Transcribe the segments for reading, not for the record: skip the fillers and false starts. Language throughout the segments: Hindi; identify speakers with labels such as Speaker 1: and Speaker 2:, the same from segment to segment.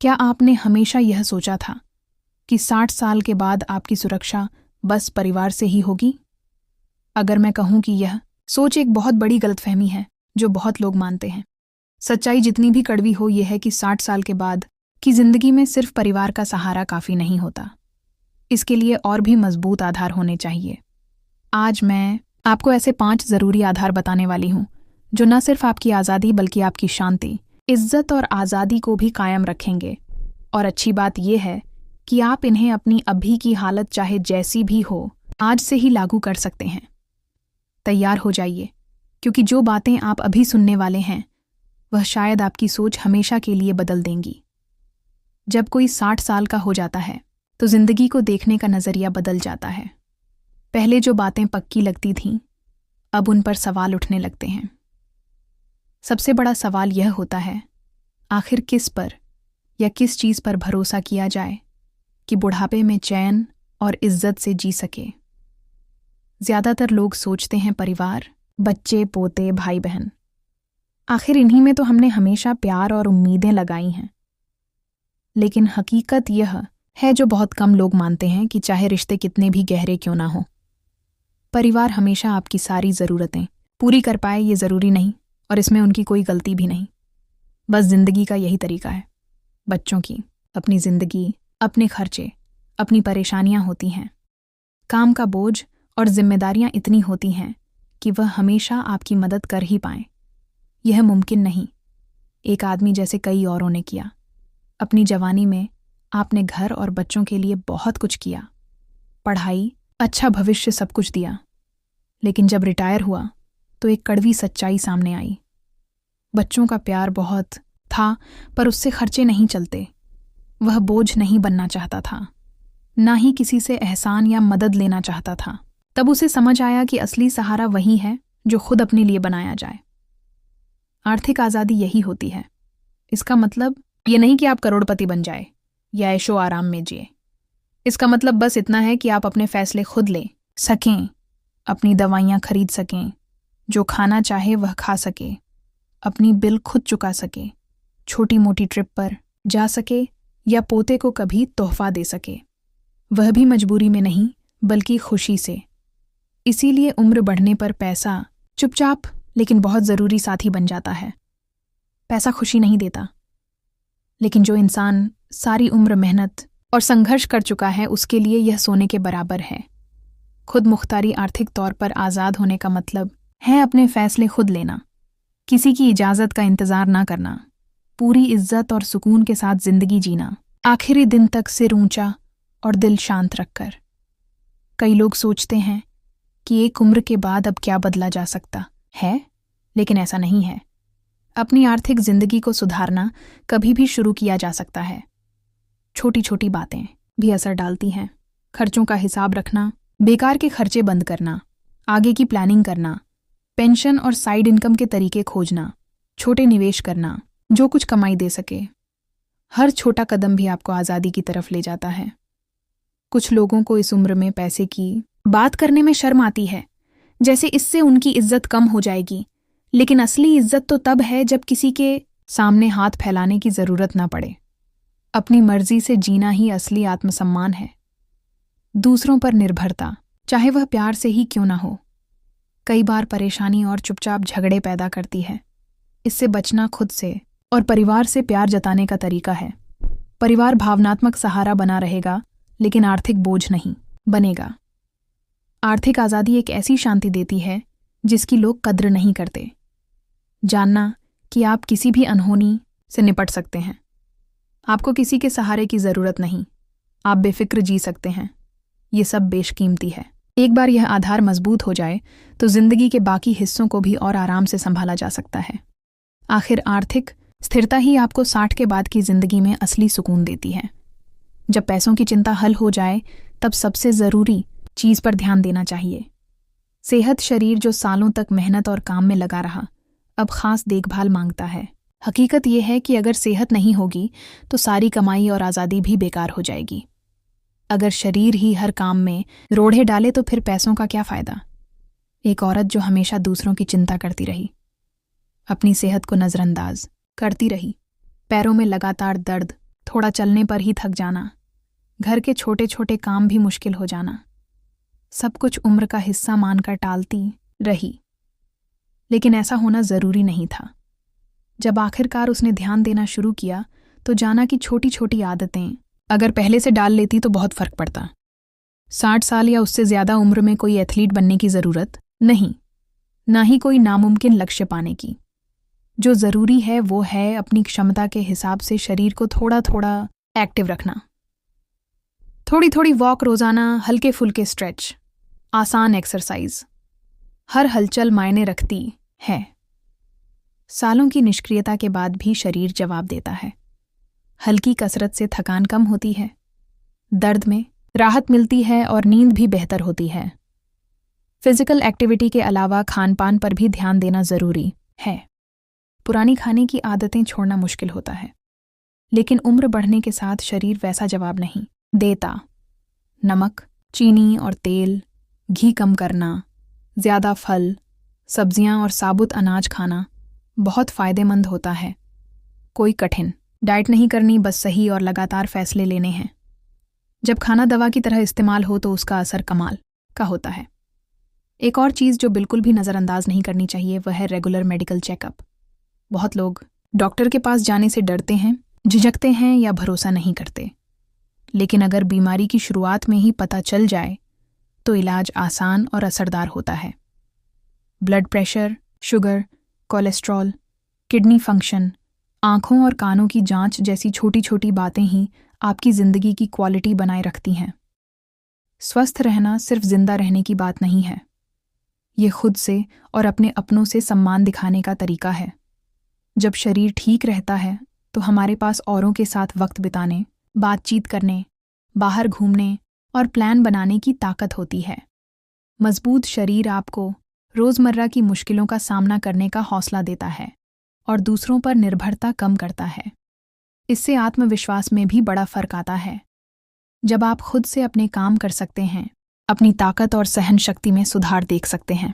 Speaker 1: क्या आपने हमेशा यह सोचा था कि 60 साल के बाद आपकी सुरक्षा बस परिवार से ही होगी? अगर मैं कहूं कि यह सोच एक बहुत बड़ी गलतफहमी है जो बहुत लोग मानते हैं। सच्चाई जितनी भी कड़वी हो यह है कि 60 साल के बाद की जिंदगी में सिर्फ परिवार का सहारा काफी नहीं होता। इसके लिए और भी मजबूत आधार होने चाहिए। आज मैं आपको ऐसे 5 जरूरी आधार बताने वाली हूं जो न सिर्फ आपकी आज़ादी बल्कि आपकी शांति, इज्जत और आज़ादी को भी कायम रखेंगे। और अच्छी बात यह है कि आप इन्हें अपनी अभी की हालत चाहे जैसी भी हो आज से ही लागू कर सकते हैं। तैयार हो जाइए, क्योंकि जो बातें आप अभी सुनने वाले हैं वह शायद आपकी सोच हमेशा के लिए बदल देंगी। जब कोई 60 साल का हो जाता है तो जिंदगी को देखने का नजरिया बदल जाता है। पहले जो बातें पक्की लगती थीं अब उन पर सवाल उठने लगते हैं। सबसे बड़ा सवाल यह होता है, आखिर किस पर या किस चीज़ पर भरोसा किया जाए कि बुढ़ापे में चैन और इज्जत से जी सके। ज्यादातर लोग सोचते हैं परिवार, बच्चे, पोते, भाई बहन। आखिर इन्हीं में तो हमने हमेशा प्यार और उम्मीदें लगाई हैं। लेकिन हकीकत यह है जो बहुत कम लोग मानते हैं कि चाहे रिश्ते कितने भी गहरे क्यों ना हो, परिवार हमेशा आपकी सारी ज़रूरतें पूरी कर पाए ये ज़रूरी नहीं, और इसमें उनकी कोई गलती भी नहीं। बस जिंदगी का यही तरीका है। बच्चों की अपनी जिंदगी, अपने खर्चे, अपनी परेशानियां होती हैं। काम का बोझ और जिम्मेदारियां इतनी होती हैं कि वह हमेशा आपकी मदद कर ही पाएं। यह मुमकिन नहीं। एक आदमी जैसे कई औरों ने किया। अपनी जवानी में आपने घर और बच्चों के लिए बहुत कुछ किया, पढ़ाई, अच्छा भविष्य, सब कुछ दिया। लेकिन जब रिटायर हुआ तो एक कड़वी सच्चाई सामने आई। बच्चों का प्यार बहुत था पर उससे खर्चे नहीं चलते। वह बोझ नहीं बनना चाहता था, ना ही किसी से एहसान या मदद लेना चाहता था। तब उसे समझ आया कि असली सहारा वही है जो खुद अपने लिए बनाया जाए। आर्थिक आज़ादी यही होती है। इसका मतलब ये नहीं कि आप करोड़पति बन जाए या ऐशो आराम में जिए। इसका मतलब बस इतना है कि आप अपने फैसले खुद ले सकें, अपनी दवाइयाँ खरीद सकें, जो खाना चाहे वह खा सके, अपनी बिल खुद चुका सके, छोटी मोटी ट्रिप पर जा सके या पोते को कभी तोहफा दे सके, वह भी मजबूरी में नहीं बल्कि खुशी से। इसीलिए उम्र बढ़ने पर पैसा चुपचाप लेकिन बहुत ज़रूरी साथी बन जाता है। पैसा खुशी नहीं देता, लेकिन जो इंसान सारी उम्र मेहनत और संघर्ष कर चुका है उसके लिए यह सोने के बराबर है। खुद मुख्तारी, आर्थिक तौर पर आज़ाद होने का मतलब है अपने फैसले खुद लेना, किसी की इजाज़त का इंतज़ार ना करना, पूरी इज्जत और सुकून के साथ ज़िंदगी जीना, आखिरी दिन तक सिर ऊंचा और दिल शांत रखकर। कई लोग सोचते हैं कि एक उम्र के बाद अब क्या बदला जा सकता है, लेकिन ऐसा नहीं है। अपनी आर्थिक ज़िंदगी को सुधारना कभी भी शुरू किया जा सकता है। छोटी छोटी बातें भी असर डालती हैं। खर्चों का हिसाब रखना, बेकार के खर्चे बंद करना, आगे की प्लानिंग करना, पेंशन और साइड इनकम के तरीके खोजना, छोटे निवेश करना जो कुछ कमाई दे सके। हर छोटा कदम भी आपको आज़ादी की तरफ ले जाता है। कुछ लोगों को इस उम्र में पैसे की बात करने में शर्म आती है, जैसे इससे उनकी इज्जत कम हो जाएगी। लेकिन असली इज्जत तो तब है जब किसी के सामने हाथ फैलाने की ज़रूरत ना पड़े। अपनी मर्जी से जीना ही असली आत्मसम्मान है। दूसरों पर निर्भरता, चाहे वह प्यार से ही क्यों ना हो, कई बार परेशानी और चुपचाप झगड़े पैदा करती है। इससे बचना खुद से और परिवार से प्यार जताने का तरीका है। परिवार भावनात्मक सहारा बना रहेगा, लेकिन आर्थिक बोझ नहीं बनेगा। आर्थिक आज़ादी एक ऐसी शांति देती है जिसकी लोग कद्र नहीं करते। जानना कि आप किसी भी अनहोनी से निपट सकते हैं। आपको किसी के सहारे की ज़रूरत नहीं, आप बेफिक्र जी सकते हैं। ये सब बेशकीमती है। एक बार यह आधार मजबूत हो जाए तो जिंदगी के बाकी हिस्सों को भी और आराम से संभाला जा सकता है। आखिर आर्थिक स्थिरता ही आपको 60 के बाद की जिंदगी में असली सुकून देती है। जब पैसों की चिंता हल हो जाए तब सबसे ज़रूरी चीज़ पर ध्यान देना चाहिए। सेहत, शरीर जो सालों तक मेहनत और काम में लगा रहा, अब खास देखभाल मांगता है। हकीकत यह है कि अगर सेहत नहीं होगी तो सारी कमाई और आज़ादी भी बेकार हो जाएगी। अगर शरीर ही हर काम में रोड़े डाले तो फिर पैसों का क्या फ़ायदा। एक औरत जो हमेशा दूसरों की चिंता करती रही, अपनी सेहत को नज़रअंदाज करती रही, पैरों में लगातार दर्द थोड़ा चलने पर ही थक जाना, घर के छोटे छोटे काम भी मुश्किल हो जाना, सब कुछ उम्र का हिस्सा मानकर टालती रही। लेकिन ऐसा होना ज़रूरी नहीं था। जब आखिरकार उसने ध्यान देना शुरू किया तो जाना कि छोटी छोटी आदतें अगर पहले से डाल लेती तो बहुत फर्क पड़ता। 60 साल या उससे ज़्यादा उम्र में कोई एथलीट बनने की ज़रूरत नहीं, ना ही कोई नामुमकिन लक्ष्य पाने की। जो ज़रूरी है वो है अपनी क्षमता के हिसाब से शरीर को थोड़ा थोड़ा एक्टिव रखना। थोड़ी थोड़ी वॉक रोज़ाना, हल्के फुल्के स्ट्रेच, आसान एक्सरसाइज, हर हलचल मायने रखती है। सालों की निष्क्रियता के बाद भी शरीर जवाब देता है। हल्की कसरत से थकान कम होती है, दर्द में राहत मिलती है और नींद भी बेहतर होती है। फिजिकल एक्टिविटी के अलावा खान पान पर भी ध्यान देना ज़रूरी है। पुरानी खाने की आदतें छोड़ना मुश्किल होता है, लेकिन उम्र बढ़ने के साथ शरीर वैसा जवाब नहीं देता। नमक, चीनी और तेल, घी कम करना, ज़्यादा फल, सब्जियां और साबुत अनाज खाना बहुत फ़ायदेमंद होता है। कोई कठिन डाइट नहीं करनी, बस सही और लगातार फैसले लेने हैं। जब खाना दवा की तरह इस्तेमाल हो तो उसका असर कमाल का होता है। एक और चीज़ जो बिल्कुल भी नज़रअंदाज नहीं करनी चाहिए वह है रेगुलर मेडिकल चेकअप। बहुत लोग डॉक्टर के पास जाने से डरते हैं, झिझकते हैं या भरोसा नहीं करते। लेकिन अगर बीमारी की शुरुआत में ही पता चल जाए तो इलाज आसान और असरदार होता है। Blood pressure, sugar, cholesterol, kidney function, आँखों और कानों की जांच जैसी छोटी छोटी बातें ही आपकी ज़िंदगी की क्वालिटी बनाए रखती हैं। स्वस्थ रहना सिर्फ जिंदा रहने की बात नहीं है, ये खुद से और अपने अपनों से सम्मान दिखाने का तरीका है। जब शरीर ठीक रहता है तो हमारे पास औरों के साथ वक्त बिताने, बातचीत करने, बाहर घूमने और प्लान बनाने की ताकत होती है। मजबूत शरीर आपको रोज़मर्रा की मुश्किलों का सामना करने का हौसला देता है और दूसरों पर निर्भरता कम करता है। इससे आत्मविश्वास में भी बड़ा फर्क आता है। जब आप खुद से अपने काम कर सकते हैं, अपनी ताकत और सहन शक्ति में सुधार देख सकते हैं,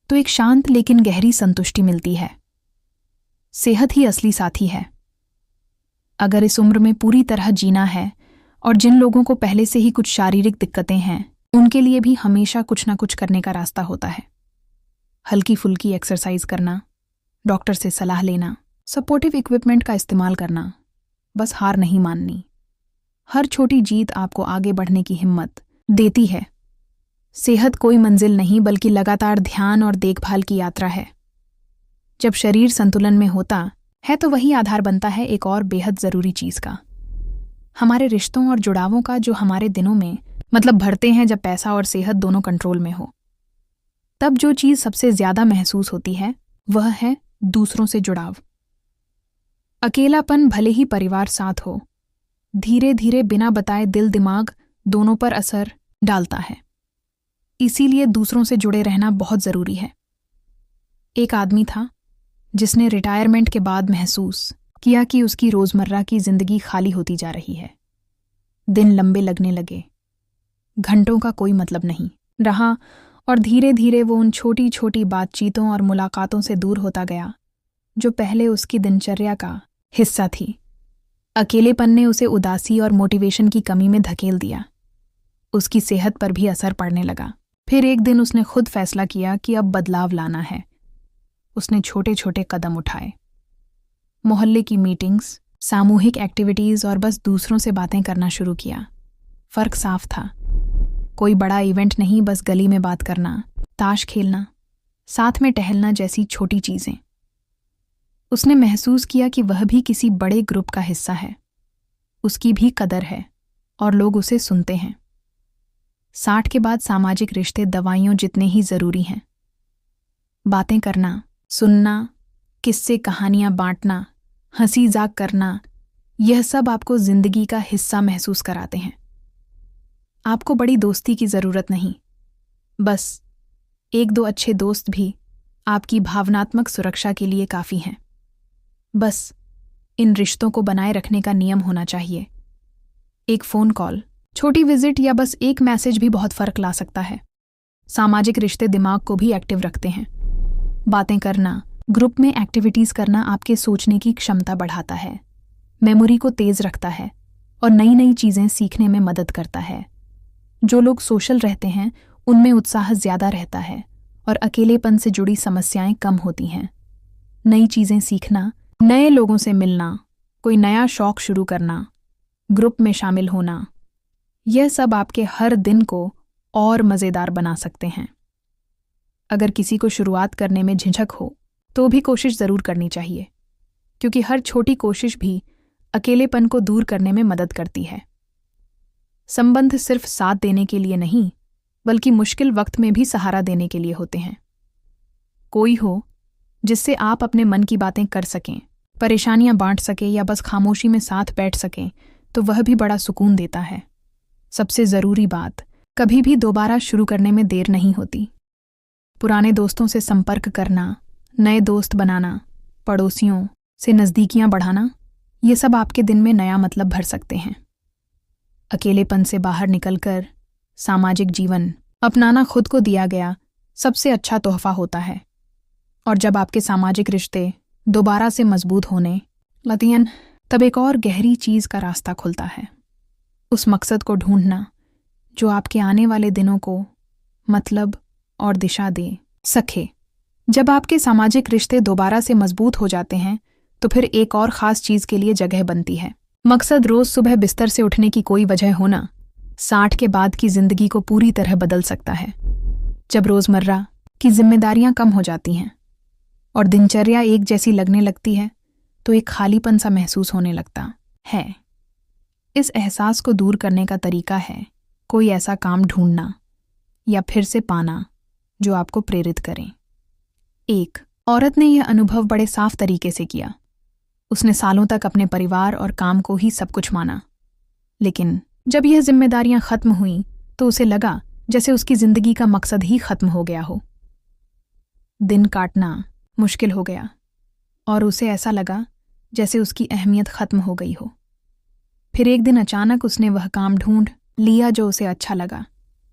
Speaker 1: तो एक शांत लेकिन गहरी संतुष्टि मिलती है। सेहत ही असली साथी है। अगर इस उम्र में पूरी तरह जीना है और जिन लोगों को पहले से ही कुछ शारीरिक दिक्कतें हैं उनके लिए भी हमेशा कुछ ना कुछ करने का रास्ता होता है। हल्की फुल्की एक्सरसाइज करना, डॉक्टर से सलाह लेना, सपोर्टिव इक्विपमेंट का इस्तेमाल करना, बस हार नहीं माननी। हर छोटी जीत आपको आगे बढ़ने की हिम्मत देती है। सेहत कोई मंजिल नहीं बल्कि लगातार ध्यान और देखभाल की यात्रा है। जब शरीर संतुलन में होता है तो वही आधार बनता है एक और बेहद ज़रूरी चीज़ का, हमारे रिश्तों और जुड़ावों का, जो हमारे दिनों में भरते हैं जब पैसा और सेहत दोनों कंट्रोल में हो। तब जो चीज़ सबसे ज़्यादा महसूस होती है वह है दूसरों से जुड़ाव। अकेलापन भले ही परिवार साथ हो, धीरे धीरे बिना बताए दिल दिमाग दोनों पर असर डालता है। इसीलिए दूसरों से जुड़े रहना बहुत ज़रूरी है। एक आदमी था जिसने रिटायरमेंट के बाद महसूस किया कि उसकी रोज़मर्रा की ज़िंदगी खाली होती जा रही है। दिन लंबे लगने लगे, घंटों का कोई मतलब नहीं रहा और धीरे धीरे वो उन छोटी छोटी बातचीतों और मुलाकातों से दूर होता गया जो पहले उसकी दिनचर्या का हिस्सा थी। अकेलेपन ने उसे उदासी और मोटिवेशन की कमी में धकेल दिया। उसकी सेहत पर भी असर पड़ने लगा। फिर एक दिन उसने खुद फैसला किया कि अब बदलाव लाना है। उसने छोटे छोटे कदम उठाए, मोहल्ले की मीटिंग्स, सामूहिक एक्टिविटीज़ और बस दूसरों से बातें करना शुरू किया। फ़र्क साफ था, कोई बड़ा इवेंट नहीं, बस गली में बात करना, ताश खेलना, साथ में टहलना जैसी छोटी चीज़ें। उसने महसूस किया कि वह भी किसी बड़े ग्रुप का हिस्सा है, उसकी भी कदर है और लोग उसे सुनते हैं। 60 के बाद सामाजिक रिश्ते दवाइयों जितने ही ज़रूरी हैं। बातें करना, सुनना, किस्से कहानियाँ बांटना, हंसी मजाक करना, यह सब आपको ज़िंदगी का हिस्सा महसूस कराते हैं। आपको बड़ी दोस्ती की ज़रूरत नहीं, बस 1-2 अच्छे दोस्त भी आपकी भावनात्मक सुरक्षा के लिए काफ़ी हैं। बस इन रिश्तों को बनाए रखने का नियम होना चाहिए। एक फ़ोन कॉल, छोटी विजिट या बस एक मैसेज भी बहुत फ़र्क ला सकता है। सामाजिक रिश्ते दिमाग को भी एक्टिव रखते हैं। बातें करना, ग्रुप में एक्टिविटीज़ करना आपके सोचने की क्षमता बढ़ाता है। मेमोरी को तेज रखता है और नई नई चीज़ें सीखने में मदद करता है। जो लोग सोशल रहते हैं उनमें उत्साह ज़्यादा रहता है और अकेलेपन से जुड़ी समस्याएं कम होती हैं। नई चीज़ें सीखना, नए लोगों से मिलना, कोई नया शौक शुरू करना, ग्रुप में शामिल होना, यह सब आपके हर दिन को और मज़ेदार बना सकते हैं। अगर किसी को शुरुआत करने में झिझक हो तो भी कोशिश ज़रूर करनी चाहिए, क्योंकि हर छोटी कोशिश भी अकेलेपन को दूर करने में मदद करती है। संबंध सिर्फ साथ देने के लिए नहीं, बल्कि मुश्किल वक्त में भी सहारा देने के लिए होते हैं। कोई हो जिससे आप अपने मन की बातें कर सकें, परेशानियां बांट सकें या बस खामोशी में साथ बैठ सकें, तो वह भी बड़ा सुकून देता है। सबसे ज़रूरी बात, कभी भी दोबारा शुरू करने में देर नहीं होती। पुराने दोस्तों से संपर्क करना, नए दोस्त बनाना, पड़ोसियों से नज़दीकियां बढ़ाना, ये सब आपके दिन में नया मतलब भर सकते हैं। अकेलेपन से बाहर निकलकर सामाजिक जीवन अपनाना खुद को दिया गया सबसे अच्छा तोहफा होता है। और जब आपके सामाजिक रिश्ते दोबारा से मजबूत होने लगते हैं, तब एक और गहरी चीज़ का रास्ता खुलता है। उस मकसद को ढूंढना जो आपके आने वाले दिनों को मतलब और दिशा दे सके। जब आपके सामाजिक रिश्ते दोबारा से मजबूत हो जाते हैं तो फिर एक और ख़ास चीज़ के लिए जगह बनती है। मकसद रोज़ सुबह बिस्तर से उठने की कोई वजह होना 60 के बाद की ज़िंदगी को पूरी तरह बदल सकता है। जब रोज़मर्रा की जिम्मेदारियां कम हो जाती हैं और दिनचर्या एक जैसी लगने लगती है, तो एक खालीपन सा महसूस होने लगता है। इस एहसास को दूर करने का तरीका है कोई ऐसा काम ढूंढना या फिर से पाना जो आपको प्रेरित करे। एक औरत ने यह अनुभव बड़े साफ तरीके से किया। उसने सालों तक अपने परिवार और काम को ही सब कुछ माना, लेकिन जब यह जिम्मेदारियां खत्म हुईं तो उसे लगा जैसे उसकी जिंदगी का मकसद ही खत्म हो गया हो। दिन काटना मुश्किल हो गया और उसे ऐसा लगा जैसे उसकी अहमियत खत्म हो गई हो। फिर एक दिन अचानक उसने वह काम ढूंढ लिया जो उसे अच्छा लगा,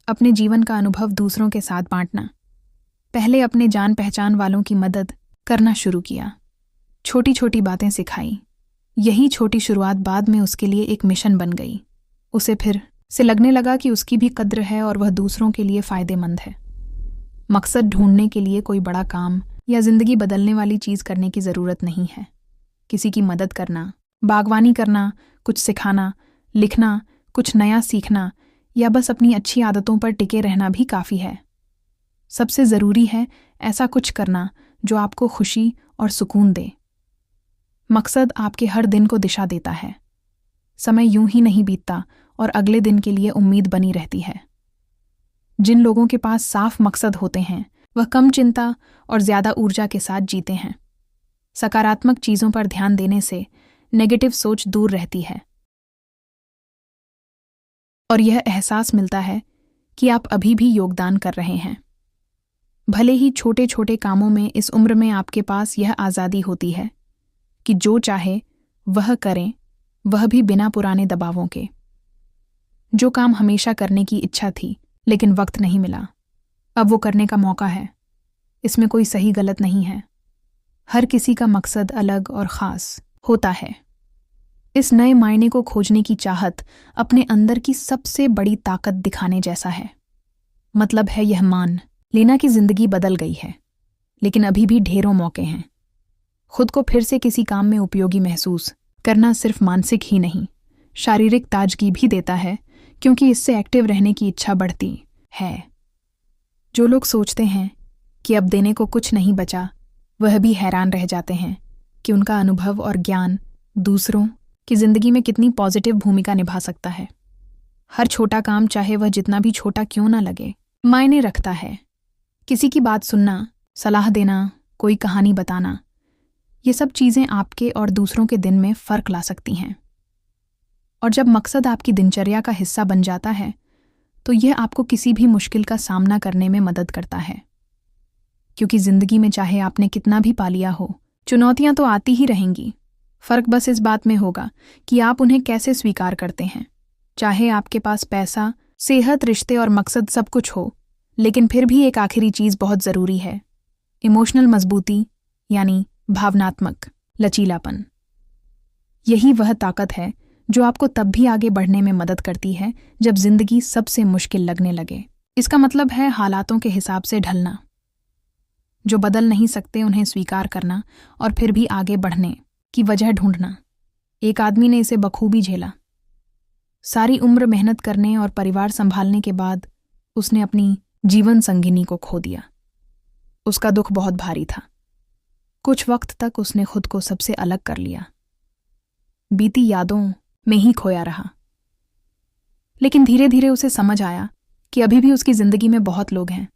Speaker 1: अपने जीवन का अनुभव दूसरों के साथ बांटना। पहले अपने जान पहचान वालों की मदद करना शुरू किया, छोटी छोटी बातें सिखाई। यही छोटी शुरुआत बाद में उसके लिए एक मिशन बन गई। उसे फिर से लगने लगा कि उसकी भी कद्र है और वह दूसरों के लिए फ़ायदेमंद है। मकसद ढूंढने के लिए कोई बड़ा काम या ज़िंदगी बदलने वाली चीज़ करने की ज़रूरत नहीं है। किसी की मदद करना, बागवानी करना, कुछ सिखाना, लिखना, कुछ नया सीखना या बस अपनी अच्छी आदतों पर टिके रहना भी काफ़ी है। सबसे ज़रूरी है ऐसा कुछ करना जो आपको खुशी और सुकून दे। मकसद आपके हर दिन को दिशा देता है। समय यूं ही नहीं बीतता और अगले दिन के लिए उम्मीद बनी रहती है। जिन लोगों के पास साफ मकसद होते हैं वह कम चिंता और ज़्यादा ऊर्जा के साथ जीते हैं। सकारात्मक चीज़ों पर ध्यान देने से नेगेटिव सोच दूर रहती है और यह एहसास मिलता है कि आप अभी भी योगदान कर रहे हैं। भले ही छोटे छोटे कामों में इस उम्र में आपके पास यह आज़ादी होती है कि जो चाहे वह करें, वह भी बिना पुराने दबावों के। जो काम हमेशा करने की इच्छा थी लेकिन वक्त नहीं मिला, अब वो करने का मौका है। इसमें कोई सही गलत नहीं है। हर किसी का मकसद अलग और ख़ास होता है। इस नए मायने को खोजने की चाहत अपने अंदर की सबसे बड़ी ताकत दिखाने जैसा है। मतलब है यह मान लेना कि ज़िंदगी बदल गई है, लेकिन अभी भी ढेरों मौके हैं। खुद को फिर से किसी काम में उपयोगी महसूस करना सिर्फ मानसिक ही नहीं, शारीरिक ताजगी भी देता है, क्योंकि इससे एक्टिव रहने की इच्छा बढ़ती है। जो लोग सोचते हैं कि अब देने को कुछ नहीं बचा, वह भी हैरान रह जाते हैं कि उनका अनुभव और ज्ञान दूसरों की ज़िंदगी में कितनी पॉजिटिव भूमिका निभा सकता है। हर छोटा काम, चाहे वह जितना भी छोटा क्यों ना लगे, मायने रखता है। किसी की बात सुनना, सलाह देना, कोई कहानी बताना, ये सब चीज़ें आपके और दूसरों के दिन में फ़र्क ला सकती हैं। और जब मकसद आपकी दिनचर्या का हिस्सा बन जाता है तो यह आपको किसी भी मुश्किल का सामना करने में मदद करता है। क्योंकि ज़िंदगी में चाहे आपने कितना भी पा लिया हो, चुनौतियां तो आती ही रहेंगी। फ़र्क बस इस बात में होगा कि आप उन्हें कैसे स्वीकार करते हैं। चाहे आपके पास पैसा, सेहत, रिश्ते और मकसद सब कुछ हो, लेकिन फिर भी एक आखिरी चीज़ बहुत ज़रूरी है, इमोशनल मजबूती, यानी भावनात्मक लचीलापन। यही वह ताकत है जो आपको तब भी आगे बढ़ने में मदद करती है जब जिंदगी सबसे मुश्किल लगने लगे। इसका मतलब है हालातों के हिसाब से ढलना, जो बदल नहीं सकते उन्हें स्वीकार करना और फिर भी आगे बढ़ने की वजह ढूंढना। एक आदमी ने इसे बखूबी झेला। सारी उम्र मेहनत करने और परिवार संभालने के बाद उसने अपनी जीवन संगिनी को खो दिया। उसका दुख बहुत भारी था। कुछ वक्त तक उसने खुद को सबसे अलग कर लिया, बीती यादों में ही खोया रहा। लेकिन धीरे धीरे उसे समझ आया कि अभी भी उसकी जिंदगी में बहुत लोग हैं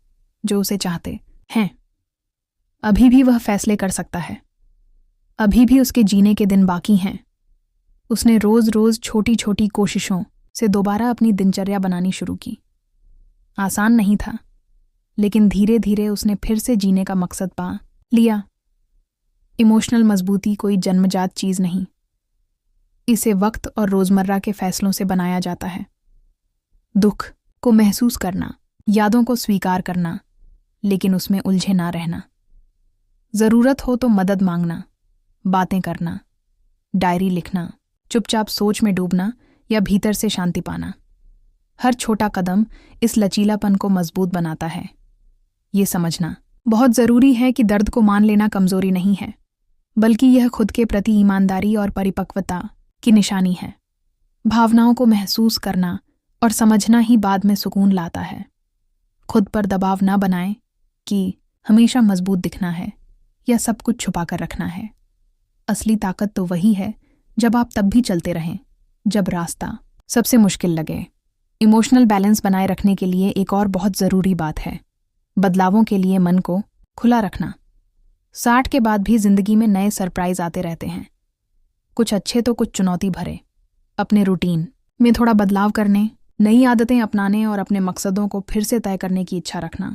Speaker 1: जो उसे चाहते हैं। अभी भी वह फैसले कर सकता है, अभी भी उसके जीने के दिन बाकी हैं। उसने रोज रोज छोटी छोटी कोशिशों से दोबारा अपनी दिनचर्या बनानी शुरू की। आसान नहीं था, लेकिन धीरे धीरे उसने फिर से जीने का मकसद पा लिया। इमोशनल मजबूती कोई जन्मजात चीज नहीं, इसे वक्त और रोजमर्रा के फैसलों से बनाया जाता है। दुख को महसूस करना, यादों को स्वीकार करना, लेकिन उसमें उलझे ना रहना। जरूरत हो तो मदद मांगना, बातें करना, डायरी लिखना, चुपचाप सोच में डूबना या भीतर से शांति पाना। हर छोटा कदम इस लचीलापन को मजबूत बनाता है। ये समझना बहुत जरूरी है कि दर्द को मान लेना कमजोरी नहीं है, बल्कि यह खुद के प्रति ईमानदारी और परिपक्वता की निशानी है। भावनाओं को महसूस करना और समझना ही बाद में सुकून लाता है। खुद पर दबाव ना बनाएं कि हमेशा मजबूत दिखना है या सब कुछ छुपा कर रखना है। असली ताकत तो वही है जब आप तब भी चलते रहें जब रास्ता सबसे मुश्किल लगे। इमोशनल बैलेंस बनाए रखने के लिए एक और बहुत ज़रूरी बात है बदलावों के लिए मन को खुला रखना। 60 के बाद भी जिंदगी में नए सरप्राइज आते रहते हैं, कुछ अच्छे तो कुछ चुनौती भरे। अपने रूटीन में थोड़ा बदलाव करने, नई आदतें अपनाने और अपने मकसदों को फिर से तय करने की इच्छा रखना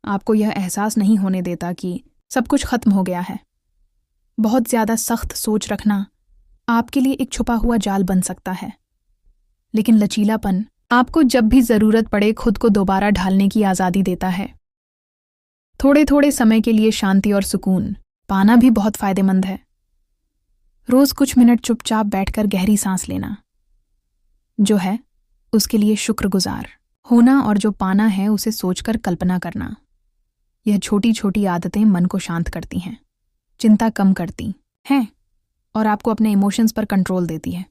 Speaker 1: आपको यह एहसास नहीं होने देता कि सब कुछ खत्म हो गया है। बहुत ज़्यादा सख्त सोच रखना आपके लिए एक छुपा हुआ जाल बन सकता है, लेकिन लचीलापन आपको जब भी ज़रूरत पड़े खुद को दोबारा ढालने की आज़ादी देता है। थोड़े थोड़े समय के लिए शांति और सुकून पाना भी बहुत फायदेमंद है। रोज़ कुछ मिनट चुपचाप बैठकर गहरी सांस लेना, जो है उसके लिए शुक्रगुजार होना, और जो पाना है उसे सोचकर कल्पना करना। यह छोटी छोटी आदतें मन को शांत करती हैं, चिंता कम करती हैं और आपको अपने इमोशंस पर कंट्रोल देती है।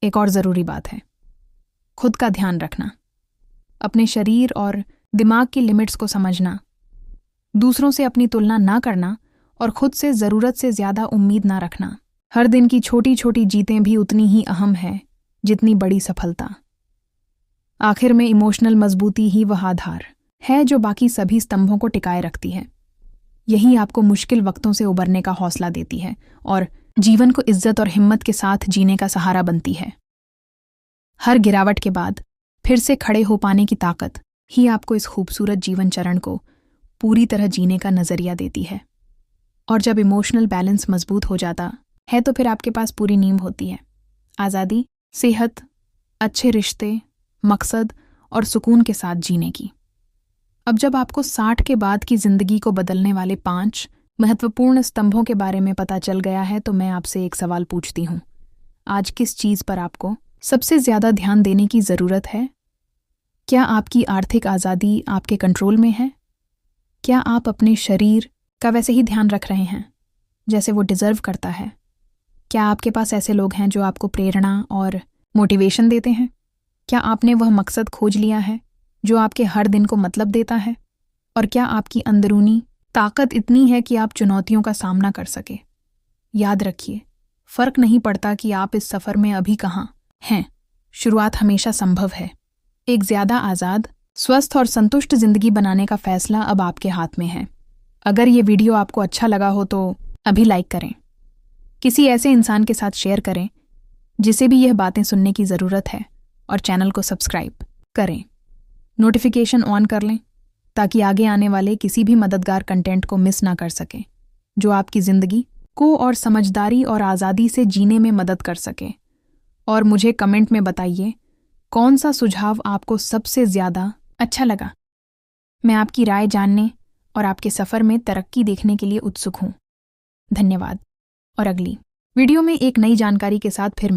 Speaker 1: एक और ज़रूरी बात है खुद का ध्यान रखना, अपने शरीर और दिमाग की लिमिट्स को समझना, दूसरों से अपनी तुलना ना करना और खुद से ज़रूरत से ज़्यादा उम्मीद ना रखना। हर दिन की छोटी छोटी जीतें भी उतनी ही अहम है जितनी बड़ी सफलता। आखिर में इमोशनल मजबूती ही वह आधार है जो बाकी सभी स्तंभों को टिकाए रखती है। यही आपको मुश्किल वक्तों से उबरने का हौसला देती है और जीवन को इज्जत और हिम्मत के साथ जीने का सहारा बनती है। हर गिरावट के बाद फिर से खड़े हो पाने की ताकत ही आपको इस खूबसूरत जीवन चरण को पूरी तरह जीने का नज़रिया देती है। और जब इमोशनल बैलेंस मजबूत हो जाता है तो फिर आपके पास पूरी नींव होती है, आज़ादी, सेहत, अच्छे रिश्ते, मकसद और सुकून के साथ जीने की। अब जब आपको 60 के बाद की जिंदगी को बदलने वाले 5 महत्वपूर्ण स्तंभों के बारे में पता चल गया है तो मैं आपसे एक सवाल पूछती हूँ, आज किस चीज़ पर आपको सबसे ज़्यादा ध्यान देने की ज़रूरत है? क्या आपकी आर्थिक आज़ादी आपके कंट्रोल में है? क्या आप अपने शरीर का वैसे ही ध्यान रख रहे हैं जैसे वो डिज़र्व करता है? क्या आपके पास ऐसे लोग हैं जो आपको प्रेरणा और मोटिवेशन देते हैं? क्या आपने वह मकसद खोज लिया है जो आपके हर दिन को मतलब देता है? और क्या आपकी अंदरूनी ताकत इतनी है कि आप चुनौतियों का सामना कर सके? याद रखिए, फ़र्क नहीं पड़ता कि आप इस सफ़र में अभी कहाँ हैं, शुरुआत हमेशा संभव है। एक ज़्यादा आज़ाद, स्वस्थ और संतुष्ट ज़िंदगी बनाने का फ़ैसला अब आपके हाथ में है। अगर ये वीडियो आपको अच्छा लगा हो तो अभी लाइक करें, किसी ऐसे इंसान के साथ शेयर करें जिसे भी यह बातें सुनने की ज़रूरत है, और चैनल को सब्सक्राइब करें, नोटिफिकेशन ऑन कर लें ताकि आगे आने वाले किसी भी मददगार कंटेंट को मिस ना कर सकें, जो आपकी ज़िंदगी को और समझदारी और आज़ादी से जीने में मदद कर सके। और मुझे कमेंट में बताइए कौन सा सुझाव आपको सबसे ज़्यादा अच्छा लगा। मैं आपकी राय जानने और आपके सफ़र में तरक्की देखने के लिए उत्सुक हूँ। धन्यवाद और अगली वीडियो में एक नई जानकारी के साथ फिर